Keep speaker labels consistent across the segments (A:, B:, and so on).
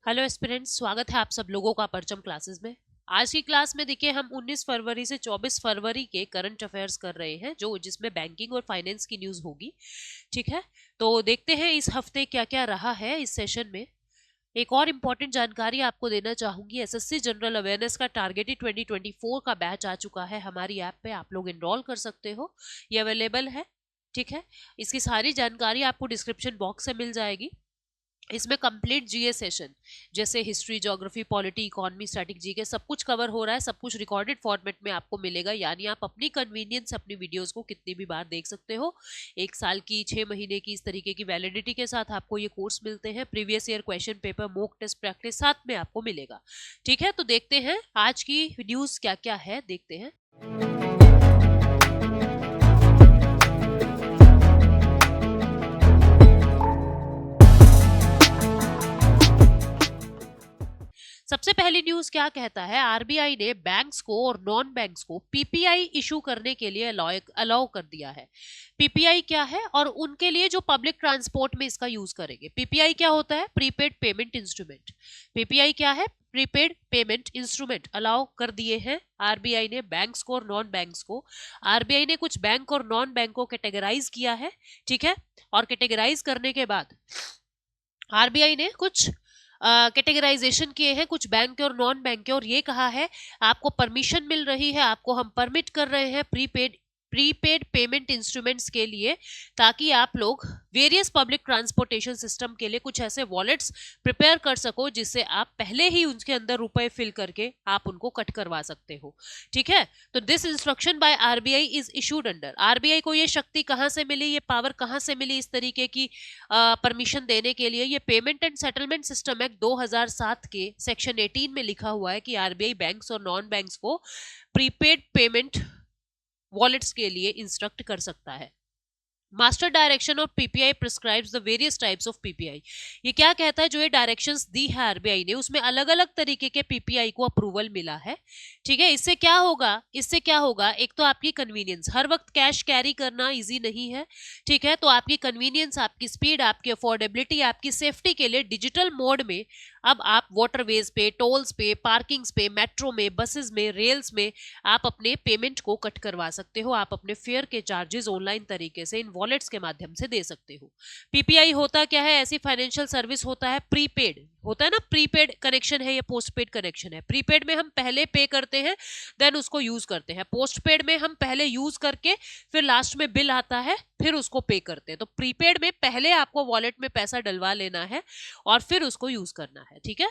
A: Hello aspirants, स्वागत है आप सब लोगों का परचम क्लासेस में। आज की क्लास में देखिए हम 19 फरवरी से 24 फरवरी के करंट अफेयर्स कर रहे हैं जो जिसमें बैंकिंग और फाइनेंस की न्यूज़ होगी। ठीक है, तो देखते हैं इस हफ्ते क्या क्या रहा है इस सेशन में। एक और इम्पॉर्टेंट जानकारी आपको देना चाहूंगी, एसएससी जनरल अवेयरनेस का टारगेटेड 2024 का बैच आ चुका है हमारी ऐप पे, आप लोग एनरोल कर सकते हो, ये अवेलेबल है। ठीक है, इसकी सारी जानकारी आपको डिस्क्रिप्शन बॉक्स से मिल जाएगी। इसमें कंप्लीट जीए सेशन जैसे history, geography, polity, economy, static GK सब कुछ कवर हो रहा है। सब कुछ रिकॉर्डेड फॉर्मेट में आपको मिलेगा, यानी आप अपनी कन्वीनियंस अपनी वीडियोस को कितनी भी बार देख सकते हो। 1 साल की, 6 महीने की, इस तरीके की वैलिडिटी के साथ आपको ये कोर्स मिलते हैं। Previous year question paper, mock test practice साथ में आपको मिलेगा। ठीक है, तो देखते हैं आज की न्यूज क्या क्या है, देखते हैं। सबसे पहली न्यूज क्या कहता है, आरबीआई ने बैंक्स को और नॉन बैंक्स को पीपीआई इशू करने के लिए अलाउ कर दिया है। पीपीआई क्या है और उनके लिए जो पब्लिक ट्रांसपोर्ट में इसका यूज करेंगे। पीपीआई क्या होता है? Prepaid payment instrument. पीपीआई क्या है? प्रीपेड पेमेंट इंस्ट्रूमेंट अलाउ कर दिए हैं आरबीआई ने बैंक्स को और नॉन बैंक्स को। आरबीआई ने कुछ बैंक और नॉन बैंक को कैटेगराइज किया है। ठीक है, और कैटेगराइज करने के बाद आरबीआई ने कुछ कैटेगराइजेशन किए हैं, कुछ बैंक के और नॉन बैंक के, और ये कहा है आपको परमिशन मिल रही है, आपको हम परमिट कर रहे हैं प्रीपेड पेमेंट इंस्ट्रूमेंट्स के लिए, ताकि आप लोग वेरियस पब्लिक ट्रांसपोर्टेशन सिस्टम के लिए कुछ ऐसे वॉलेट्स प्रिपेयर कर सको जिससे आप पहले ही उनके अंदर रुपए फिल करके आप उनको कट करवा सकते हो। ठीक है, तो this instruction by RBI is issued under. RBI को ये शक्ति कहां से मिली, ये पावर कहां से मिली इस तरीके की परमिशन देने के लिए? ये payment and settlement system act 2007 के सेक्शन 18 में लिखा हुआ है कि आरबीआई बैंक्स और नॉन बैंक्स को प्रीपेड पेमेंट वॉलेट्स के लिए इंस्ट्रक्ट कर सकता है। Master direction of PPI prescribes the various types of PPI. ये क्या कहता है, जो ये डायरेक्शंस दी है आरबीआई ने उसमें अलग अलग तरीके के पीपीआई को अप्रूवल मिला है। ठीक है, इससे क्या होगा, इससे क्या होगा, एक तो आपकी कन्वीनियंस, हर वक्त कैश कैरी करना इजी नहीं है। ठीक है, तो आपकी कन्वीनियंस, आपकी स्पीड, आपकी अफोर्डेबिलिटी, आपकी सेफ्टी के लिए डिजिटल मोड में अब आप वाटरवेज पे, टोल्स पे, पार्किंग्स पे, मेट्रो में, बसेस में, रेल्स में आप अपने पेमेंट को कट करवा सकते हो। आप अपने फेयर के चार्जेस ऑनलाइन तरीके से इन वॉलेट्स के माध्यम से दे सकते हो। पीपीआई होता क्या है? ऐसी फाइनेंशियल सर्विस होता है, प्रीपेड होता है ना, प्रीपेड कनेक्शन है, ये पोस्टपेड कनेक्शन है। प्रीपेड में हम पहले पे करते हैं, देन उसको यूज करते हैं। पोस्टपेड में हम पहले यूज करके फिर लास्ट में बिल आता है, फिर उसको पे करते हैं। तो प्रीपेड में पहले आपको वॉलेट में पैसा डलवा लेना है और फिर उसको यूज करना है। ठीक है,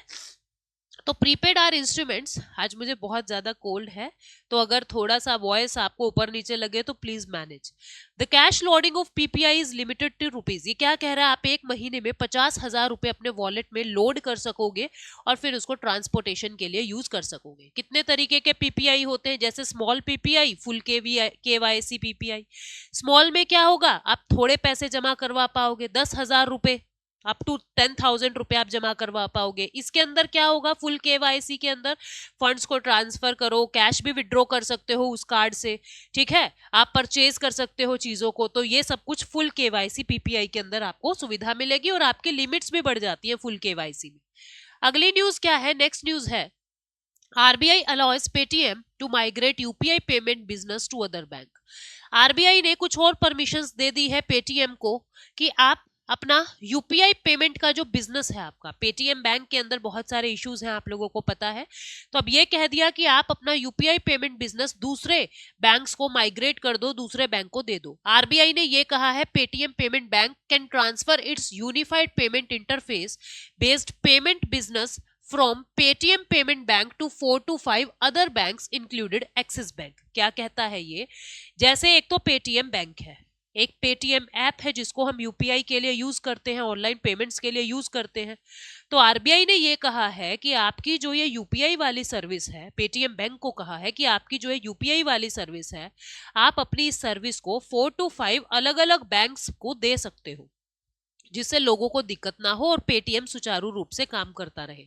A: तो प्रीपेड आर इंस्ट्रूमेंट्स। आज मुझे बहुत ज्यादा कोल्ड है, तो अगर थोड़ा सा वॉइस आपको ऊपर नीचे लगे तो please manage. The cash loading of PPI is limited to rupees. ये क्या कह रहा है, आप एक महीने में 50,000 रुपए अपने वॉलेट में लोड कर सकोगे और फिर उसको ट्रांसपोर्टेशन के लिए यूज कर सकोगे। कितने तरीके के पीपीआई होते हैं, जैसे small PPI, full KYC PPI. Small में क्या होगा, आप थोड़े पैसे जमा करवा पाओगे, 10,000 रुपए अप टू 10,000 रुपए आप जमा करवा पाओगे। इसके अंदर क्या होगा, फुल केवाईसी के अंदर फंड्स को ट्रांसफर करो, कैश भी विड्रॉ कर सकते हो उस कार्ड से। ठीक है, आप परचेज कर सकते हो चीजों को, तो ये सब कुछ फुल केवाईसी पीपीआई के अंदर आपको सुविधा मिलेगी और आपकी लिमिट्स भी बढ़ जाती है फुल केवाईसी में। अगली न्यूज क्या है, नेक्स्ट न्यूज है, RBI allows Paytm to migrate UPI payment business to other bank. RBI ने कुछ और परमिशंस दे दी है पेटीएम को कि आप अपना यूपीआई पेमेंट का जो बिजनेस है आपका, पेटीएम बैंक के अंदर बहुत सारे इश्यूज हैं आप लोगों को पता है, तो अब ये कह दिया कि आप अपना यूपीआई पेमेंट बिजनेस दूसरे बैंक्स को माइग्रेट कर दो, दूसरे बैंक को दे दो। आरबीआई ने ये कहा है Paytm payment bank can transfer its unified payment interface based payment business from Paytm payment bank to 4 to 5 other banks included Axis bank. क्या कहता है ये, जैसे एक तो पेटीएम बैंक है, एक पेटीएम ऐप है जिसको हम यूपीआई के लिए यूज करते हैं, ऑनलाइन पेमेंट्स के लिए यूज करते हैं। तो आरबीआई ने ये कहा है कि आपकी जो ये यूपीआई वाली सर्विस है, पेटीएम बैंक को कहा है कि आपकी जो ये यूपीआई वाली सर्विस है, आप अपनी इस सर्विस को 4 to 5 अलग अलग बैंक्स को दे सकते हो, जिससे लोगों को दिक्कत ना हो और पेटीएम सुचारू रूप से काम करता रहे,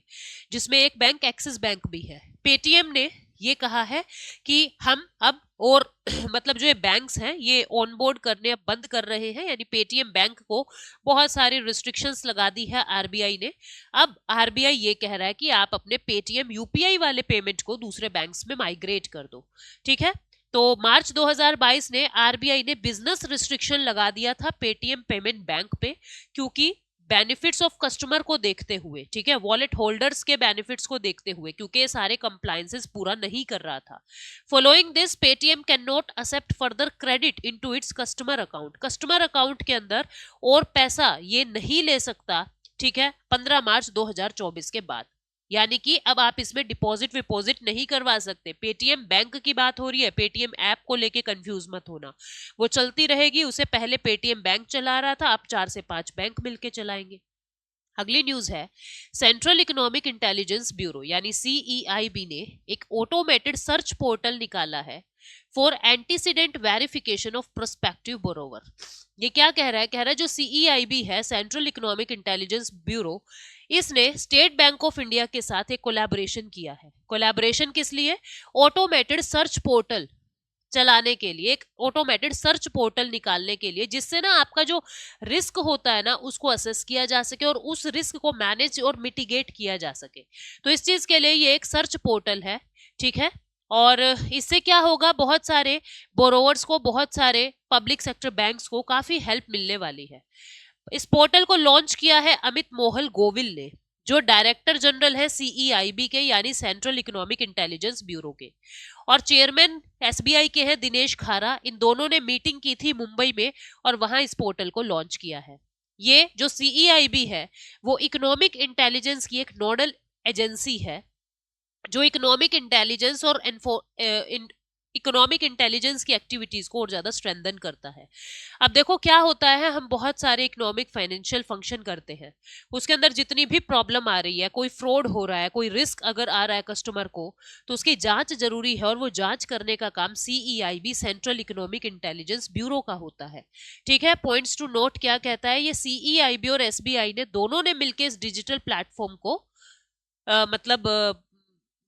A: जिसमें एक बैंक एक्सिस बैंक भी है। पेटीएम ने ये कहा है कि हम अब और मतलब जो ये बैंक्स हैं ये ऑन बोर्ड करने अब बंद कर रहे हैं, यानी पेटीएम बैंक को बहुत सारी रिस्ट्रिक्शंस लगा दी है आरबीआई ने। अब आरबीआई ये कह रहा है कि आप अपने पेटीएम यूपीआई वाले पेमेंट को दूसरे बैंक्स में माइग्रेट कर दो। ठीक है, तो मार्च 2022 ने आरबीआई ने बिजनेस रिस्ट्रिक्शन लगा दिया था पेटीएम पेमेंट बैंक पे, क्योंकि बेनिफिट्स ऑफ कस्टमर को देखते हुए, ठीक है, वॉलेट होल्डर्स के बेनिफिट्स को देखते हुए, क्योंकि ये सारे कंप्लायंसेस पूरा नहीं कर रहा था। Following this Paytm can not accept further credit into its customer account. Customer account के अंदर और पैसा ये नहीं ले सकता, ठीक है, 15 मार्च 2024 के बाद। यानी कि अब आप इसमें डिपॉजिट विपॉजिट नहीं करवा सकते। पेटीएम बैंक की बात हो रही है, पेटीएम ऐप को लेके कंफ्यूज मत होना, वो चलती रहेगी। उसे पहले पेटीएम बैंक चला रहा था, अब 4 से 5 बैंक मिलके चलाएंगे। अगली न्यूज है, सेंट्रल इकोनॉमिक इंटेलिजेंस ब्यूरो यानी सीईआईबी ने एक ऑटोमेटेड सर्च पोर्टल निकाला है for antecedent verification of prospective borrower. ये क्या कह रहा है? कह रहा है जो सीईआईबी है, सेंट्रल इकोनॉमिक इंटेलिजेंस ब्यूरो, इसने स्टेट बैंक ऑफ इंडिया के साथ एक कोलैबोरेशन किया है। कोलैबोरेशन किस लिए? ऑटोमेटेड सर्च पोर्टल चलाने के लिए, एक ऑटोमेटेड सर्च पोर्टल निकालने के लिए, जिससे ना आपका जो रिस्क होता है ना उसको असेस किया जा सके और उस रिस्क को मैनेज और मिटिगेट किया जा सके। तो इस चीज के लिए ये एक सर्च पोर्टल है, ठीक है। और इससे क्या होगा, बहुत सारे बोरोवर्स को, बहुत सारे पब्लिक सेक्टर बैंक्स को काफी हेल्प मिलने वाली है। इस पोर्टल को लॉन्च किया है अमित मोहल गोविल ने, जो डायरेक्टर जनरल है सीईआईबी के यानी सेंट्रल इकोनॉमिक इंटेलिजेंस ब्यूरो के, और चेयरमैन एसबीआई के हैं दिनेश खारा। इन दोनों ने मीटिंग की थी मुंबई में और वहां इस पोर्टल को लॉन्च किया है। ये जो सीईआईबी है वो इकोनॉमिक इंटेलिजेंस की एक नोडल एजेंसी है, जो इकोनॉमिक इंटेलिजेंस और इकोनॉमिक इंटेलिजेंस की एक्टिविटीज को और ज्यादा स्ट्रेंथन करता है। अब देखो क्या होता है, हम बहुत सारे इकोनॉमिक फाइनेंशियल फंक्शन करते हैं, उसके अंदर जितनी भी प्रॉब्लम आ रही है, कोई फ्रॉड हो रहा है, कोई रिस्क अगर आ रहा है कस्टमर को, तो उसकी जांच जरूरी है, और वो जांच करने का काम सीईआईबी सेंट्रल इकोनॉमिक इंटेलिजेंस ब्यूरो का होता है। ठीक है, पॉइंट्स टू नोट क्या कहता है, ये सीईआईबी और एसबीआई ने दोनों ने मिलकर इस डिजिटल प्लेटफॉर्म को मतलब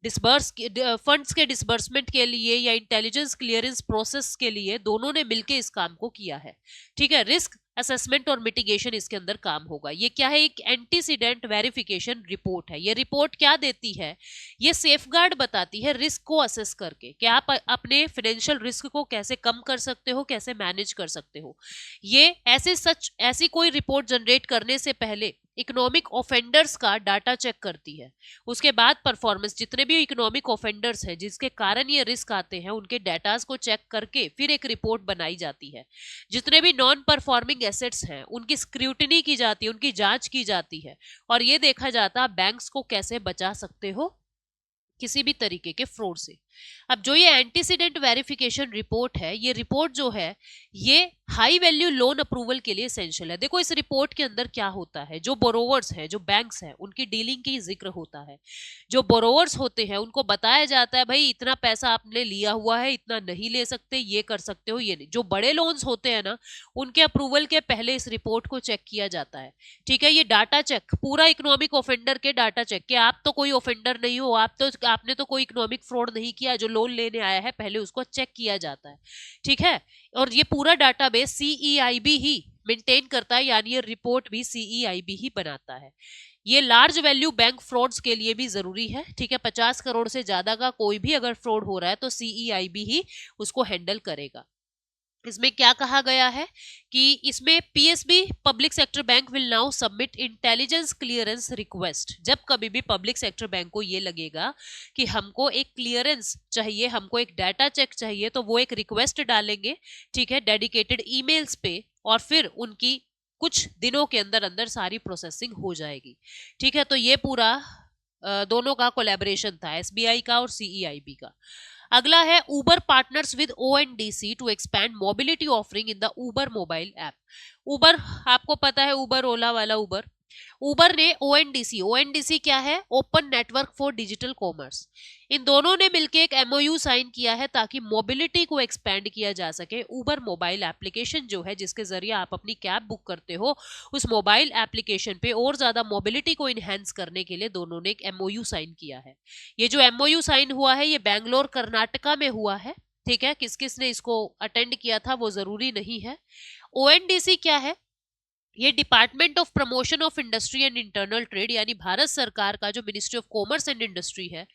A: डिस्बर्स फंड्स के डिसबर्समेंट के लिए या इंटेलिजेंस क्लियरेंस प्रोसेस के लिए दोनों ने मिलकर इस काम को किया है। ठीक है, रिस्क असेसमेंट और मिटिगेशन इसके अंदर काम होगा। ये क्या है? एक एंटीसीडेंट वेरिफिकेशन रिपोर्ट है। ये रिपोर्ट क्या देती है? ये सेफगार्ड बताती है रिस्क को असेस करके कि आप अपने फाइनेंशियल रिस्क को कैसे कम कर सकते हो, कैसे मैनेज कर सकते हो। ये ऐसी कोई रिपोर्ट जनरेट करने से पहले इकोनॉमिक ऑफेंडर्स का डाटा चेक करती है। उसके बाद परफॉर्मेंस, जितने भी इकोनॉमिक ऑफेंडर्स हैं जिसके कारण ये रिस्क आते हैं, उनके डाटास को चेक करके फिर एक रिपोर्ट बनाई जाती है। जितने भी नॉन परफॉर्मिंग एसेट्स हैं उनकी स्क्रूटनी की जाती है, उनकी जांच की जाती है, और ये देखा जाता है बैंक्स को कैसे बचा सकते हो किसी भी तरीके के फ्रॉड से। अब जो ये एंटीसीडेंट वेरिफिकेशन रिपोर्ट है, ये रिपोर्ट जो है ये हाई वैल्यू लोन अप्रूवल के लिए एसेंशियल है। देखो इस रिपोर्ट के अंदर क्या होता है, जो बोरोवर्स है, जो बैंक्स हैं, उनकी डीलिंग की जिक्र होता है। जो बोरोवर्स होते हैं उनको बताया जाता है भाई इतना पैसा आपने लिया हुआ है, इतना नहीं ले सकते, ये कर सकते हो, ये नहीं। जो बड़े लोन्स होते हैं ना, उनके अप्रूवल के पहले इस रिपोर्ट को चेक किया जाता है। ठीक है, ये डाटा चेक पूरा इकोनॉमिक ऑफेंडर के डाटा चेक कि आप तो कोई ऑफेंडर नहीं हो, आपने तो कोई इकोनॉमिक फ्रॉड नहीं किया, जो लोन लेने आया है पहले उसको चेक किया जाता है। ठीक है, और ये पूरा डाटाबेस सीईआईबी ही मेंटेन करता है, यानी ये रिपोर्ट भी सीईआईबी ही बनाता है। ये लार्ज वैल्यू बैंक फ्रॉड्स के लिए भी जरूरी है। ठीक है, 50 करोड़ से ज्यादा का कोई भी अगर फ्रॉड हो रहा है तो सीईआईबी ही उसको हैंडल करेगा। इसमें क्या कहा गया है कि इसमें PSB public sector bank will now submit intelligence clearance request. जब कभी भी पब्लिक सेक्टर बैंक को ये लगेगा कि हमको एक क्लियरेंस चाहिए, हमको एक डाटा चेक चाहिए, तो वो एक रिक्वेस्ट डालेंगे, ठीक है, डेडिकेटेड ईमेल्स पे, और फिर उनकी कुछ दिनों के अंदर अंदर सारी प्रोसेसिंग हो जाएगी। ठीक है, तो ये पूरा दोनों का कोलैबोरेशन था, एसबीआई का और सीईआईबी का। अगला है Uber partners with ONDC to expand mobility offering in the Uber mobile app. Uber, आपको पता है उबर ओला वाला उबर, उबर ने ओएनडीसी क्या है, open network for digital commerce, इन दोनों ने मिलकर एक एमओयू साइन किया है ताकि मोबिलिटी को एक्सपेंड किया जा सके। उबर मोबाइल एप्लीकेशन जो है जिसके जरिए आप अपनी कैब बुक करते हो, उस मोबाइल एप्लीकेशन पे और ज्यादा मोबिलिटी को इनहेंस करने के लिए दोनों ने एक एमओयू साइन किया है। ये जो एमओयू साइन हुआ है ये बैंगलोर कर्नाटका में हुआ है। ठीक है, किस किस ने इसको अटेंड किया था वो जरूरी नहीं है। ओएनडीसी क्या है, ये department of promotion of industry and internal trade यानी भारत सरकार का जो ministry of commerce and industry है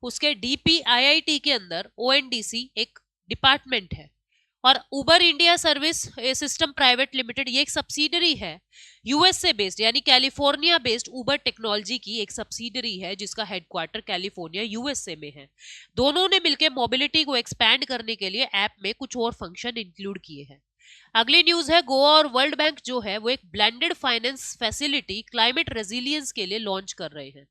A: उसके डीपीआईआईटी के अंदर ओएनडीसी एक डिपार्टमेंट है। और उबर India service system private limited ये एक सब्सिडरी है, यूएस से बेस्ड यानी कैलिफोर्निया बेस्ड उबर टेक्नोलॉजी की एक सब्सिडरी है जिसका हेडक्वार्टर कैलिफोर्निया यूएसए में है। दोनों ने मिलकर मोबिलिटी को एक्सपैंड करने के लिए ऐप में कुछ और फंक्शन इंक्लूड किए हैं। अगली न्यूज है, गोवा और वर्ल्ड बैंक जो है वो एक blended finance facility climate resilience के लिए लॉन्च कर रहे हैं।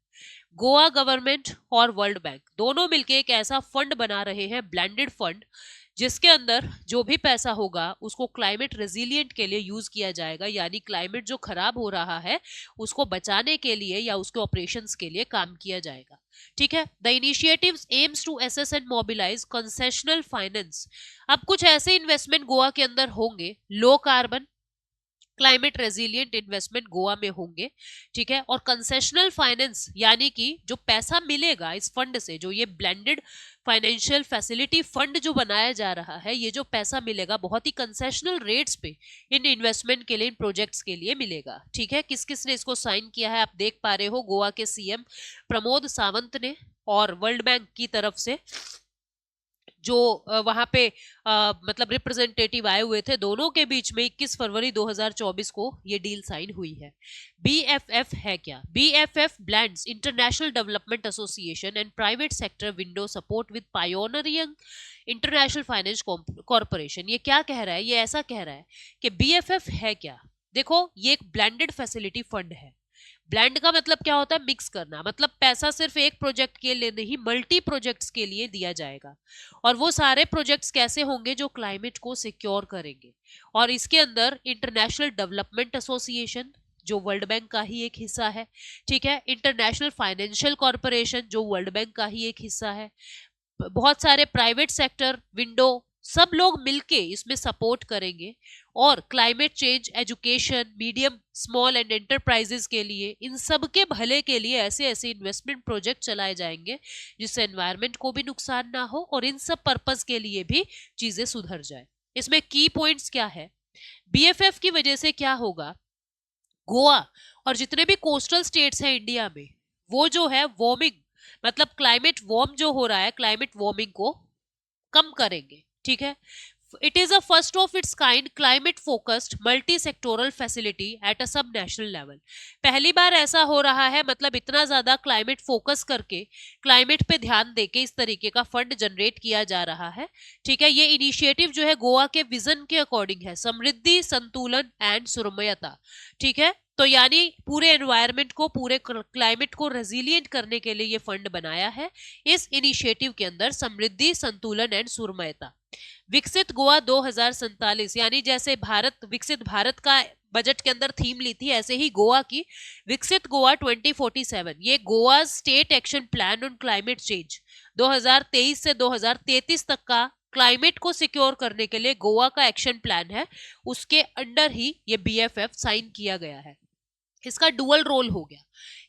A: गोवा गवर्नमेंट और वर्ल्ड बैंक दोनों मिलकर एक ऐसा फंड बना रहे हैं, ब्लेंडेड फंड, जिसके अंदर जो भी पैसा होगा उसको क्लाइमेट रेजिलिएंट के लिए यूज किया जाएगा, यानी क्लाइमेट जो खराब हो रहा है उसको बचाने के लिए या उसके ऑपरेशंस के लिए काम किया जाएगा। ठीक है, the initiatives aims to assess and mobilise concessional finance. अब कुछ ऐसे इन्वेस्टमेंट गोवा के अंदर होंगे, low carbon climate resilient investment Goa में होंगे। ठीक है, और कंसेशनल फाइनेंस यानी कि जो पैसा मिलेगा इस फंड से, जो ये ब्लेंडेड फाइनेंशियल फैसिलिटी फंड जो बनाया जा रहा है, ये जो पैसा मिलेगा बहुत ही कंसेशनल रेट्स पे इन इन्वेस्टमेंट के लिए, इन प्रोजेक्ट्स के लिए मिलेगा। ठीक है, किस किस ने इसको साइन किया है आप देख पा रहे हो, गोवा के सीएम प्रमोद सावंत ने, और वर्ल्ड बैंक की तरफ से जो वहां पे मतलब रिप्रेजेंटेटिव आए हुए थे, दोनों के बीच में 21 फरवरी 2024 को ये डील साइन हुई है। बीएफएफ है क्या, BFF blends international development association and private sector window support with pioneering international finance corporation. ये क्या कह रहा है, ये ऐसा कह रहा है कि बीएफएफ है क्या, देखो ये एक ब्लेंडेड फैसिलिटी फंड है। ब्लेंड का मतलब क्या होता है, मिक्स करना, मतलब पैसा सिर्फ एक प्रोजेक्ट के लिए नहीं मल्टी प्रोजेक्ट्स के लिए दिया जाएगा। और वो सारे प्रोजेक्ट्स कैसे होंगे, जो क्लाइमेट को सिक्योर करेंगे। और इसके अंदर इंटरनेशनल डेवलपमेंट एसोसिएशन जो वर्ल्ड बैंक का ही एक हिस्सा है, ठीक है, इंटरनेशनल फाइनेंशियल कॉर्पोरेशन जो वर्ल्ड बैंक का ही एक हिस्सा है, बहुत सारे प्राइवेट सेक्टर विंडो, सब लोग मिलके इसमें सपोर्ट करेंगे। और climate change, education, medium small and enterprises के लिए, इन सब के भले के लिए ऐसे ऐसे इन्वेस्टमेंट प्रोजेक्ट चलाए जाएंगे जिससे एनवायरनमेंट को भी नुकसान ना हो और इन सब पर्पस के लिए भी चीजें सुधर जाए। इसमें की पॉइंट्स क्या है, बीएफएफ की वजह से क्या होगा, गोवा और जितने भी कोस्टल स्टेट्स हैं इंडिया में, वो जो है वार्मिंग, मतलब क्लाइमेट वार्म जो हो रहा है, क्लाइमेट वार्मिंग को कम करेंगे। ठीक है, it is a first of its kind climate focused multi sectoral facility at a सब नेशनल लेवल। पहली बार ऐसा हो रहा है, मतलब इतना ज्यादा क्लाइमेट फोकस करके, क्लाइमेट पे ध्यान देके इस तरीके का फंड जनरेट किया जा रहा है। ठीक है, ये इनिशिएटिव जो है गोवा के विजन के अकॉर्डिंग है, समृद्धि, संतुलन एंड सुरम्यता। ठीक है, तो यानी पूरे एनवायरनमेंट को, पूरे क्लाइमेट को रेजिलिएंट करने के लिए ये फंड बनाया है। इस इनिशिएटिव के अंदर समृद्धि, संतुलन एंड सुरम्यता। विकसित गोवा 2047 यानी जैसे भारत विकसित भारत का बजट के अंदर थीम ली थी, ऐसे ही गोवा की विकसित गोवा 2047, ये Goa state action plan on climate change 2023 से 2033 तक का क्लाइमेट को सिक्योर करने के लिए गोवा का एक्शन प्लान है, उसके अंडर ही ये बीएफएफ साइन किया गया है। इसका डुअल रोल हो गया।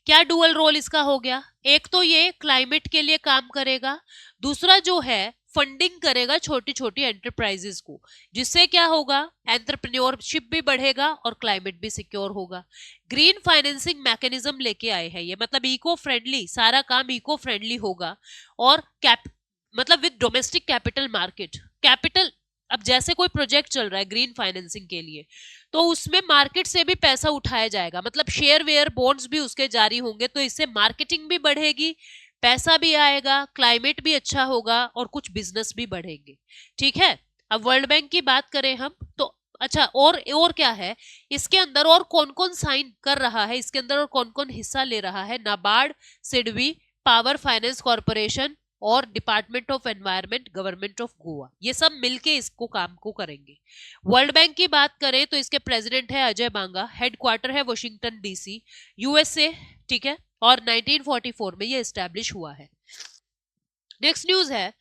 A: क्या डुअल रोल इसका हो गया, एक तो ये क्लाइमेट के लिए काम करेगा, दूसरा जो है फंडिंग करेगा छोटी छोटी एंटरप्राइजेस को, जिससे क्या होगा, एंटरप्रेन्योरशिप भी बढ़ेगा और क्लाइमेट भी सिक्योर होगा। ग्रीन फाइनेंसिंग मैकेनिज्म लेके आए हैं ये, मतलब इको फ्रेंडली, सारा काम इको फ्रेंडली होगा। और मतलब with domestic capital market, capital, अब जैसे कोई प्रोजेक्ट चल रहा है ग्रीन फाइनेंसिंग के लिए, तो उसमें मार्केट से भी पैसा उठाया जाएगा, मतलब शेयर वेयर बॉन्ड्स भी उसके जारी होंगे, तो इससे मार्केटिंग भी बढ़ेगी, पैसा भी आएगा, क्लाइमेट भी अच्छा होगा और कुछ बिजनेस भी बढ़ेंगे। ठीक है, अब वर्ल्ड बैंक की बात करें हम तो, अच्छा और क्या है इसके अंदर, और कौन कौन साइन कर रहा है इसके अंदर और कौन कौन हिस्सा ले रहा है, NABARD, SIDBI, power finance corporation, और department of environment government of Goa, ये सब मिलके इसको काम को करेंगे। वर्ल्ड बैंक की बात करें तो इसके प्रेसिडेंट है अजय बांगा, हेडक्वार्टर है वॉशिंगटन डीसी, यूएसए, ठीक है, और 1944 में ये एस्टेब्लिश हुआ है। नेक्स्ट न्यूज है,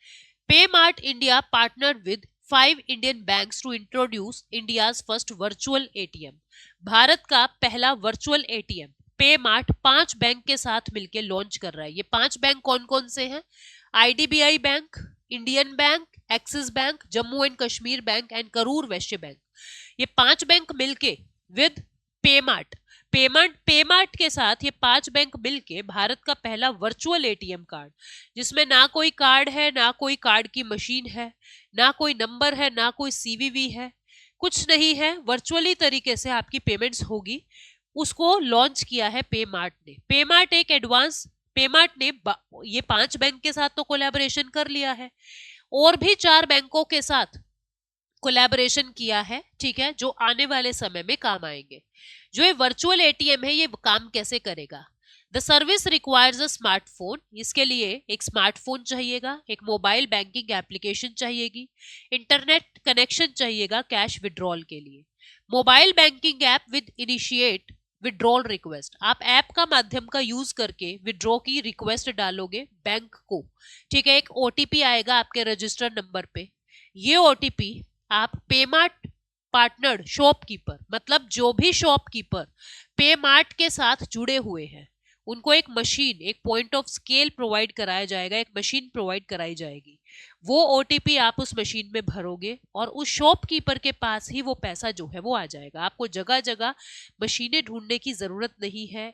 A: Paymart India partnered with 5 Indian banks to introduce India's first virtual ATM. Bharat का पहला वर्चुअल एटीएम पेमार्ट 5 बैंक के साथ मिलकर लॉन्च कर रहा है। ये 5 बैंक कौन कौन से हैं? IDBI bank, Indian bank, axis bank, Jammu and Kashmir bank and Karur Vysya bank. ये 5 बैंक मिलके विद पेमार्ट पेमार्ट के साथ ये 5 बैंक मिलके भारत का पहला वर्चुअल एटीएम कार्ड, जिसमें ना कोई कार्ड है, ना कोई कार्ड की मशीन है, ना कोई नंबर है, ना कोई सीवीवी है, कुछ नहीं है, वर्चुअली तरीके से आपकी पेमेंट्स होगी, उसको लॉन्च किया है पेमार्ट ने। पेमार्ट ने ये 5 बैंक के साथ तो कोलैबोरेशन कर लिया है, और भी 4 बैंकों के साथ कोलैबोरेशन किया है, ठीक है, जो आने वाले समय में काम आएंगे। जो ये वर्चुअल एटीएम है, ये काम कैसे करेगा? The service requires a smartphone, इसके लिए एक स्मार्टफोन चाहिएगा, एक मोबाइल बैंकिंग एप्लीकेशन चाहिएगी, इंटरनेट कनेक्शन चाहिएगा कैश विड्रॉल के लिए, mobile banking app with initiate withdrawal request, आप ऐप का माध्यम का यूज करके विड्रॉ की रिक्वेस्ट डालोगे बैंक को, ठीक है, एक ओटीपी आएगा आपके रजिस्टर्ड नंबर पे, ये ओटीपी आप पेमार्ट पार्टनर्ड शॉपकीपर, मतलब जो भी शॉपकीपर पेमार्ट के साथ जुड़े हुए हैं उनको एक मशीन, एक पॉइंट ऑफ स्केल प्रोवाइड कराया जाएगा, एक मशीन प्रोवाइड कराई जाएगी, वो ओटीपी आप उस मशीन में भरोगे और उस शॉपकीपर के पास ही वो पैसा जो है वो आ जाएगा। आपको जगह जगह मशीनें ढूंढने की जरूरत नहीं है,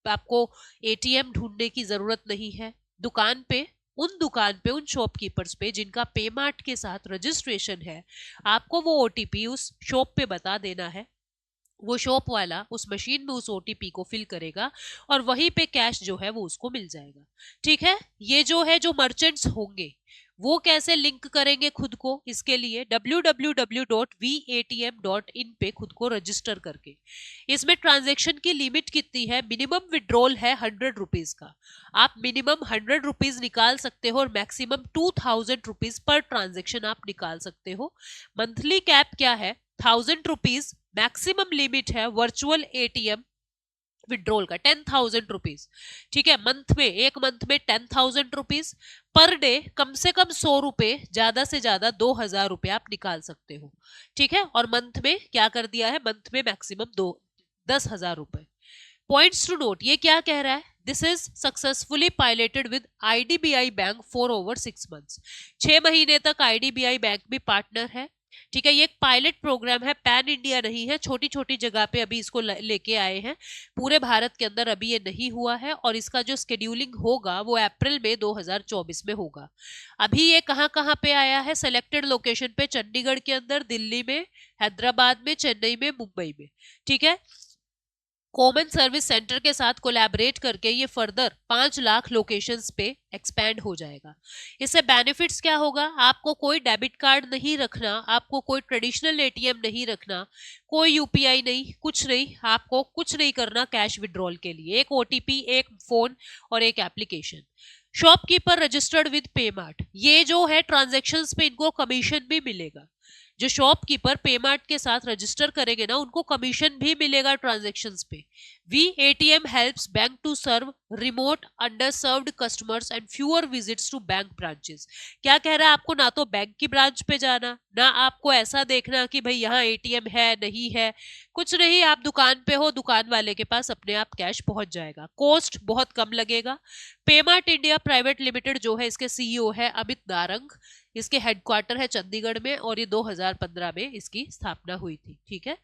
A: आपको एटीएम ढूंढने की जरूरत नहीं है। दुकान पे उन शॉपकीपर्स पे जिनका पेमार्ट के साथ रजिस्ट्रेशन है, आपको वो ओटीपी उस शॉप पे बता देना है, वो शॉप वाला उस मशीन में उस ओटीपी को फिल करेगा और वहीं पे कैश जो है वो उसको मिल जाएगा, ठीक है। ये जो है, जो मर्चेंट्स होंगे वो कैसे लिंक करेंगे खुद को, इसके लिए www.vatm.in पे खुद को रजिस्टर करके। इसमें ट्रांजैक्शन की लिमिट कितनी है? मिनिमम विड्रॉल है 100 रुपीज का, आप मिनिमम 100 रुपीज निकाल सकते हो और मैक्सिमम 2000 रुपीज पर ट्रांजैक्शन आप निकाल सकते हो। मंथली कैप क्या है? 1000 रुपीज मैक्सिमम लिमिट है वर्चुअल एटीएम विड्रॉल का, 10,000 रुपीज, ठीक है। एक मंथ में 10,000 रुपीज, पर डे कम से कम 100 रुपए, ज्यादा से ज्यादा 2,000 रुपए आप निकाल सकते हो, ठीक है। और मंथ में क्या कर दिया है? मंथ में मैक्सिमम 10,000 रुपए। पॉइंट्स टू नोट, ये क्या कह रहा है? This is successfully piloted with IDBI bank for over 6 months. 6 महीने तक आईडीबीआई बैंक भी पार्टनर है, ठीक है। ये एक पायलट प्रोग्राम है, पैन इंडिया नहीं है, छोटी छोटी जगह पे अभी इसको लेके आए हैं, पूरे भारत के अंदर अभी ये नहीं हुआ है, और इसका जो स्केड्यूलिंग होगा वो अप्रैल में 2024 में होगा। अभी ये कहाँ कहाँ पे आया है? सेलेक्टेड लोकेशन पे, चंडीगढ़ के अंदर, दिल्ली में, हैदराबाद में, चेन्नई में, मुंबई में, ठीक है। कॉमन सर्विस सेंटर के साथ कोलैबोरेट करके ये फर्दर 5 लाख लोकेशंस पे एक्सपैंड हो जाएगा। इससे बेनिफिट्स क्या होगा? आपको कोई डेबिट कार्ड नहीं रखना, आपको कोई ट्रेडिशनल एटीएम नहीं रखना, कोई यूपीआई नहीं, कुछ नहीं, आपको कुछ नहीं करना कैश विड्रॉल के लिए। एक ओटीपी, एक फोन और एक एप्लीकेशन। शॉपकीपर रजिस्टर्ड विद पेमार्ट, ये जो है ट्रांजेक्शन्स पे इनको कमीशन भी मिलेगा। जो शॉपकीपर पेमार्ट के साथ रजिस्टर करेंगे ना, उनको कमीशन भी मिलेगा ट्रांजैक्शंस पे। VATM helps bank to serve remote underserved customers and fewer visits to bank branches. क्या कह रहा है? आपको ना तो बैंक की ब्रांच पे जाना, ना आपको ऐसा देखना कि भाई यहाँ एटीएम है नहीं है, कुछ नहीं, आप दुकान पे हो, दुकान वाले के पास अपने आप कैश पहुंच जाएगा, कॉस्ट बहुत कम लगेगा। पेमार्ट इंडिया प्राइवेट लिमिटेड जो है, इसके सीईओ है अमित नारंग, इसके हेडक्वार्टर है चंडीगढ़ में, और ये 2015 में इसकी स्थापना हुई थी, ठीक है।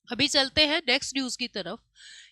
A: अभी चलते हैं नेक्स्ट न्यूज की तरफ।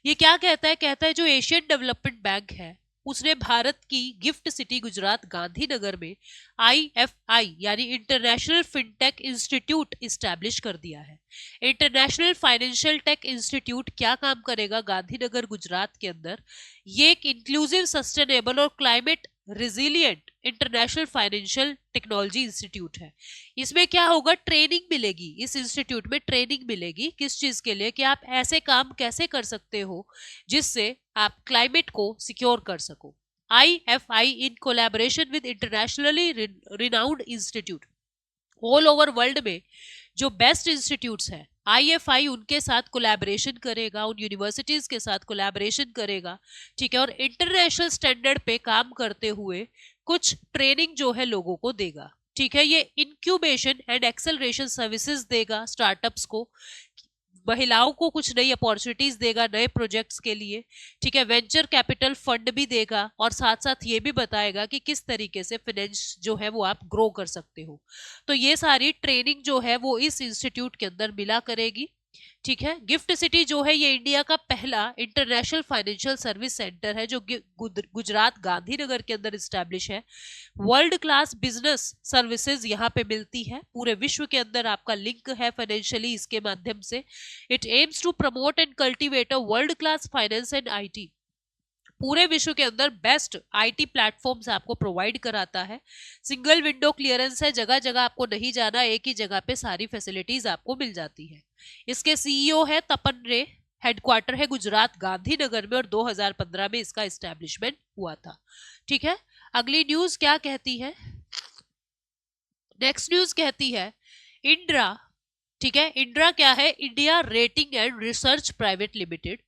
A: ये क्या कहता है? कहता है जो एशियन डेवलपमेंट बैंक है उसने भारत की गिफ्ट सिटी गुजरात गांधीनगर में IFI यानी इंटरनेशनल फिनटेक इंस्टीट्यूट इस्टेब्लिश कर दिया है। इंटरनेशनल फाइनेंशियल टेक इंस्टीट्यूट क्या काम करेगा गांधीनगर गुजरात के अंदर? ये एक इंक्लूसिव, सस्टेनेबल और climate resilient international financial technology institute है। इसमें क्या होगा? ट्रेनिंग मिलेगी, इस इंस्टीट्यूट में ट्रेनिंग मिलेगी, किस चीज के लिए? कि आप ऐसे काम कैसे कर सकते हो जिससे आप क्लाइमेट को सिक्योर कर सको, IFI in collaboration with internationally renowned institute all over world में जो बेस्ट इंस्टीट्यूट्स हैं, IFI उनके साथ कोलैबोरेशन करेगा, उन यूनिवर्सिटीज के साथ कोलैबोरेशन करेगा, ठीक है, और इंटरनेशनल स्टैंडर्ड पे काम करते हुए कुछ ट्रेनिंग जो है लोगों को देगा, ठीक है। ये इंक्यूबेशन एंड एक्सेलरेशन सर्विसेज देगा स्टार्टअप्स को, महिलाओं को कुछ नई अपॉर्चुनिटीज देगा नए प्रोजेक्ट्स के लिए, ठीक है। वेंचर कैपिटल फंड भी देगा और साथ साथ ये भी बताएगा कि किस तरीके से फाइनेंस जो है वो आप ग्रो कर सकते हो। तो ये सारी ट्रेनिंग जो है वो इस इंस्टीट्यूट के अंदर मिला करेगी, ठीक है। गिफ्ट सिटी जो है ये इंडिया का पहला इंटरनेशनल फाइनेंशियल सर्विस सेंटर है जो गुजरात गांधीनगर के अंदर स्टैब्लिश है। वर्ल्ड क्लास बिजनेस सर्विसेज यहाँ पे मिलती है, पूरे विश्व के अंदर आपका लिंक है फाइनेंशियली इसके माध्यम से। It aims to promote and cultivate a world class finance and IT, पूरे विश्व के अंदर बेस्ट IT प्लेटफॉर्म्स आपको प्रोवाइड कराता है। सिंगल विंडो क्लियरेंस है, जगह जगह आपको नहीं जाना, एक ही जगह पे सारी फैसिलिटीज आपको मिल जाती है। इसके CEO है तपन रे, हेडक्वार्टर है गुजरात गांधीनगर में और 2015 में इसका एस्टेब्लिशमेंट हुआ था, ठीक है। अगली न्यूज क्या कहती है? नेक्स्ट न्यूज कहती है इंड्रा, ठीक है। इंड्रा क्या है? India rating and research private limited.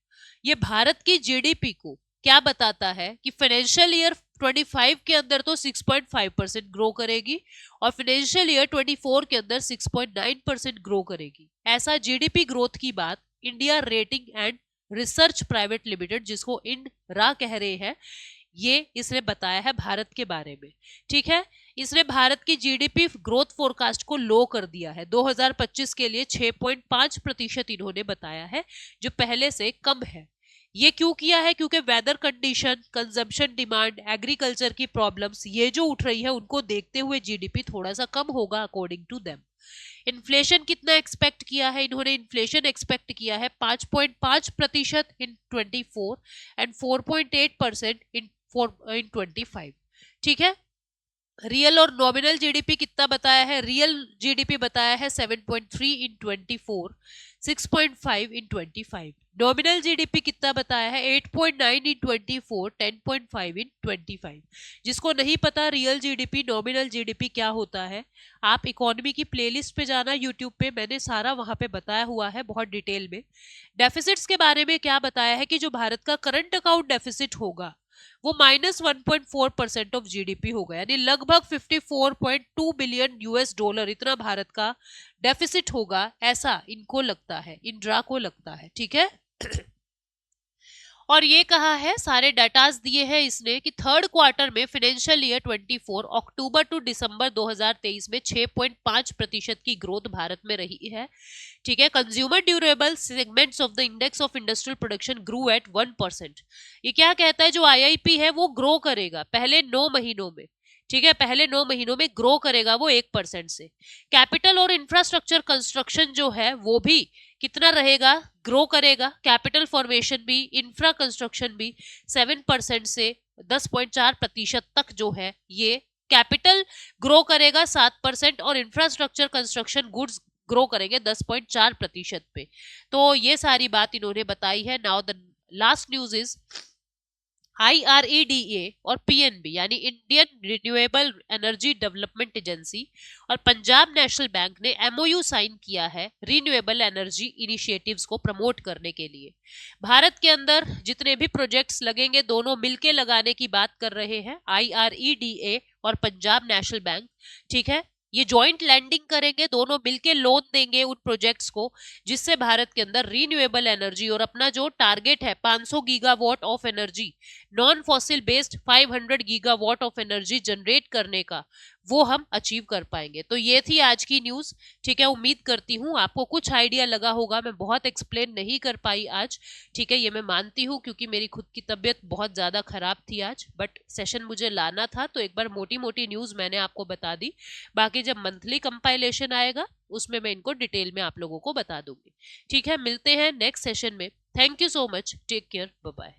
A: ये भारत की GDP को क्या बताता है कि फाइनेंशियल ईयर 25 के अंदर तो 6.5% ग्रो करेगी और फाइनेंशियल ईयर 24 के अंदर 6.9% ग्रो करेगी। ऐसा GDP ग्रोथ की बात India rating and research private limited, जिसको इंडरा कह रहे हैं, ये इसने बताया है भारत के बारे में, ठीक है। इसने भारत की GDP ग्रोथ फोरकास्ट को लो कर दिया है 2025 के लिए 6.5% इन्होंने बताया है, जो पहले से कम है। ये क्यों किया है? क्योंकि weather condition, consumption demand, agriculture की प्रॉब्लम्स ये जो उठ रही है उनको देखते हुए GDP थोड़ा सा कम होगा अकॉर्डिंग टू देम। इन्फ्लेशन कितना एक्सपेक्ट किया है इन्होंने? इन्फ्लेशन एक्सपेक्ट किया है 5.5% इन 24 एंड 4.8% इन 25, ठीक है। रियल और नॉमिनल GDP कितना बताया है? रियल GDP बताया है 7.3 इन 24, 6.5 इन 25। नॉमिनल GDP कितना बताया है? 8.9 इन 24, 10.5 इन 25। जिसको नहीं पता रियल GDP नॉमिनल GDP क्या होता है, आप इकोनॉमी की प्लेलिस्ट पे जाना यूट्यूब पे, मैंने सारा वहां पे बताया हुआ है बहुत डिटेल में। डेफिसिट्स के बारे में क्या बताया है कि जो भारत का करंट अकाउंट डेफिसिट होगा वो -1.4% ऑफ GDP होगा, यानी लगभग 54.2 बिलियन US डॉलर इतना भारत का डेफिसिट होगा, ऐसा इनको लगता है, इंड्रा को लगता है, ठीक है। और ये कहा है, सारे डाटाज दिए हैं इसने कि थर्ड क्वार्टर में फाइनेंशियल ईयर 24 अक्टूबर टू दिसंबर 2023 में 6.5% की ग्रोथ भारत में रही है, ठीक है। Consumer durable segments of the index of industrial production grew at 1%। ये क्या कहता है? जो IIP है वो ग्रो करेगा पहले 9 महीनों में, ठीक है, पहले 9 महीनों में ग्रो करेगा वो 1% से। कैपिटल और इंफ्रास्ट्रक्चर कंस्ट्रक्शन जो है वो भी कितना रहेगा? ग्रो करेगा। कैपिटल फॉर्मेशन भी, इंफ्रा कंस्ट्रक्शन भी 7% से 10.4% तक जो है ये कैपिटल ग्रो करेगा 7% और इंफ्रास्ट्रक्चर कंस्ट्रक्शन गुड्स ग्रो करेंगे 10.4% पे। तो ये सारी बात इन्होंने बताई है। Now the last news is IREDA और PNB यानी Indian renewable energy development agency और पंजाब नेशनल बैंक ने MOU साइन किया है रिन्यूएबल एनर्जी इनिशिएटिव्स को प्रमोट करने के लिए। भारत के अंदर जितने भी प्रोजेक्ट्स लगेंगे दोनों मिलके लगाने की बात कर रहे हैं IREDA और पंजाब नेशनल बैंक, ठीक है। ये जॉइंट लैंडिंग करेंगे, दोनों मिलके लोन देंगे उन प्रोजेक्ट्स को, जिससे भारत के अंदर रिन्यूएबल एनर्जी और अपना जो टारगेट है 500 gigawatt of energy, non fossil based 500 gigawatt of energy generate करने का, वो हम अचीव कर पाएंगे। तो ये थी आज की न्यूज, ठीक है। उम्मीद करती हूँ आपको कुछ आइडिया लगा होगा। मैं बहुत एक्सप्लेन नहीं कर पाई आज, ठीक है, ये मैं मानती हूँ क्योंकि मेरी खुद की तबीयत बहुत ज्यादा खराब थी आज, बट सेशन मुझे लाना था तो एक बार मोटी मोटी न्यूज मैंने आपको बता दी। बाकी जब मंथली कंपाइलेशन आएगा उसमें मैं इनको डिटेल में आप लोगों को बता दूंगी, ठीक है। मिलते हैं नेक्स्ट सेशन में। Thank you so much, take care, bye bye.